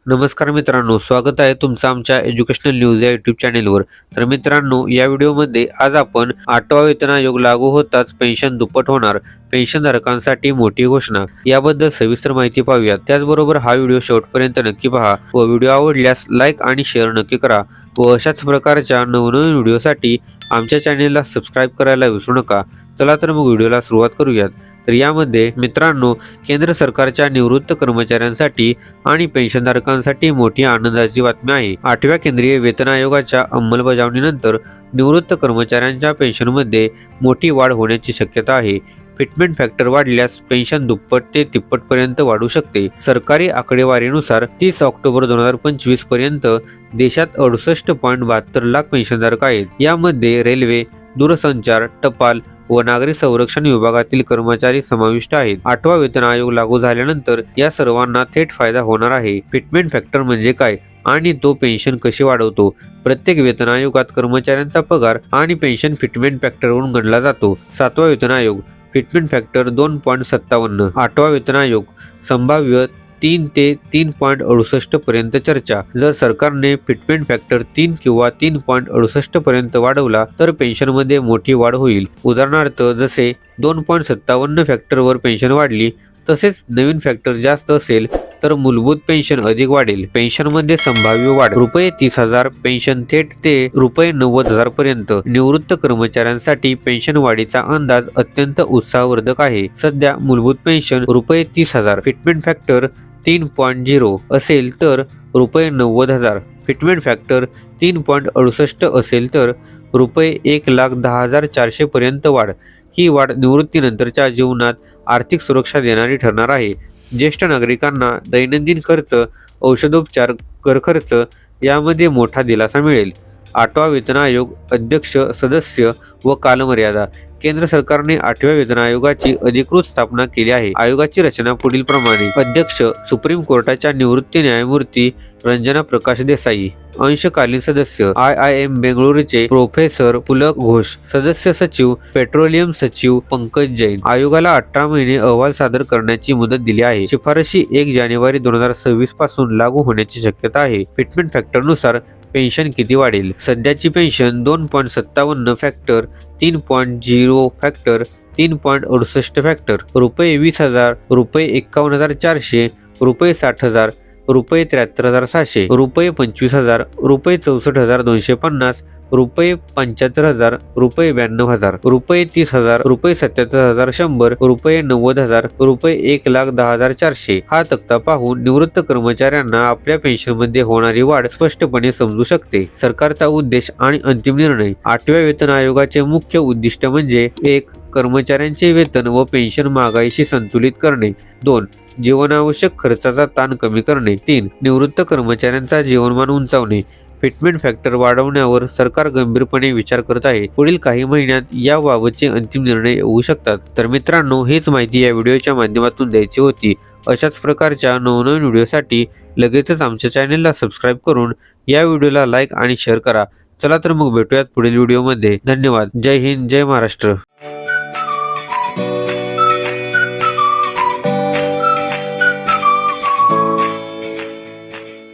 नमस्कार मित्रांनो, स्वागत आहे तुमचं आमच्या एज्युकेशनल न्यूज या यूट्यूब चॅनेलवर. तर मित्रांनो, या व्हिडिओमध्ये आज आपण 8वा वेतन आयोग लागू होताच पेन्शन दुप्पट होणार, पेन्शनधारकांसाठी मोठी घोषणा याबद्दल सविस्तर माहिती पाहूयात. त्याचबरोबर हा व्हिडिओ शेवटपर्यंत नक्की पहा व व्हिडिओ आवडल्यास लाईक आणि शेअर नक्की करा व अशाच प्रकारच्या नवनवीन व्हिडिओसाठी आमच्या चॅनेलला सबस्क्राईब करायला विसरू नका. चला तर मग व्हिडिओला सुरुवात करूयात. तर यामध्ये मित्रांनो, केंद्र सरकारच्या निवृत्त कर्मचाऱ्यांसाठी आणि पेन्शनधारकांसाठी मोठी आनंदाची बातमी आहे. 8व्या केंद्रीय वेतन आयोगाच्या अंमलबजावणीनंतर निवृत्त कर्मचाऱ्यांच्या पेन्शनमध्ये मोठी वाढ होण्याची शक्यता आहे. फिटमेंट फॅक्टर वाढल्यास पेन्शन दुप्पट ते तिप्पटपर्यंत वाढू शकते. सरकारी आकडेवारीनुसार 30 ऑक्टोबर 2025 पर्यंत देशात 68.72 लाख पेन्शनधारक आहेत. यामध्ये रेल्वे, दूरसंचार, टपाल व नागरी संरक्षण विभागातील कर्मचारी समाविष्ट आहेत. 8वा वेतन आयोग लागू झाल्यानंतर या सर्वांना थेट फायदा होणार आहे. फिटमेंट फॅक्टर म्हणजे काय आणि तो पेन्शन कशी वाढवतो? प्रत्येक वेतन आयोगात कर्मचाऱ्यांचा पगार आणि पेन्शन फिटमेंट फॅक्टरवरून गणला जातो. 7वा वेतन आयोग फिटमेंट फॅक्टर 2.57. 8वा वेतन आयोग संभाव्य 3 ते 3.68 पर्यंत चर्चा. जर सरकारने फिटमेंट फॅक्टर 3 किंवा 3.68 पर्यंत वाढवला तर पेन्शनमध्ये मोठी वाढ होईल. उदाहरणार्थ, जसे 2.57 फॅक्टरवर पेन्शन वाढली तसेच नवीन फॅक्टर जास्त असेल तर मूलभूत पेन्शन अधिक वाढेल. पेन्शनमध्ये संभाव्य वाढ ₹30,000 पेन्शन थेट ते ₹90,000 पर्यंत. निवृत्त कर्मचाऱ्यांसाठी पेन्शन वाढीचा अंदाज अत्यंत उत्साहवर्धक आहे. सध्या मूलभूत पेन्शन ₹30,000 फिटमेंट फॅक्टर 3.0 असेल तर ₹90,000, फिटमेंट फॅक्टर 3.68 असेल तर ₹1,10,400 पर्यंत वाढ. ही वाढ निवृत्तीनंतरच्या जीवनात आर्थिक सुरक्षा देणारी ठरणार आहे. ज्येष्ठ नागरिकांना दैनंदिन खर्च, औषधोपचार, घरखर्च यामध्ये मोठा दिलासा मिळेल. 8वा वेतन आयोग अध्यक्ष, सदस्य व कालमर्यादा. केंद्र सरकारने 8व्या वेतन आयोगाची अधिकृत स्थापना केली आहे. आयोगाची रचना पुढील प्रमाणे: अध्यक्ष, सुप्रीम कोर्टाच्या निवृत्त न्यायमूर्ती रंजना प्रकाश देसाई. अंशकालीन सदस्य, IIM बेंगळुरूचे प्रोफेसर पुलक घोष. सदस्य सचिव, पेट्रोलियम सचिव पंकज जैन. आयोगाला 18 महिने अहवाल सादर करण्याची मुदत दिली आहे. शिफारशी 1 जानेवारी 2026 पासून लागू होण्याची शक्यता आहे. फिटमेंट फॅक्टरनुसार पेन्शन किती वाढेल? सध्याची पेन्शन 2.57 फॅक्टर, 3.0 फॅक्टर, 3.68 फॅक्टर. ₹20,000, ₹51,400, ₹60,000, ₹73,700, ₹25,000, ₹64,250, ₹75,000, ₹92,000, ₹30,000, ₹77,100, ₹90,000, ₹1,10,400. हा तक्ता पाहून निवृत्त कर्मचाऱ्यांना आपल्या पेन्शनमध्ये होणारी वाढ स्पष्टपणे समजू शकते. सरकारचा उद्देश आणि अंतिम निर्णय. 8व्या वेतन आयोगाचे मुख्य उद्दिष्ट म्हणजे: 1. कर्मचाऱ्यांचे वेतन व पेन्शन महागाईशी संतुलित करणे. 2. जीवनावश्यक खर्चाचा ताण कमी करणे. 3. निवृत्त कर्मचाऱ्यांचा जीवनमान उंचावणे. फिटमेंट फॅक्टर वाढवण्यावर सरकार गंभीरपणे विचार करत आहे. पुढील काही महिन्यात याबाबतचे अंतिम निर्णय येऊ शकतात. तर मित्रांनो, हीच माहिती या व्हिडिओच्या माध्यमातून द्यायची होती. अशाच प्रकारच्या नवनवीन व्हिडिओसाठी लगेचच आमच्या चॅनेलला सबस्क्राईब करून या व्हिडिओला लाईक आणि शेअर करा. चला तर मग भेटूयात पुढील व्हिडिओमध्ये. धन्यवाद. जय हिंद, जय महाराष्ट्र.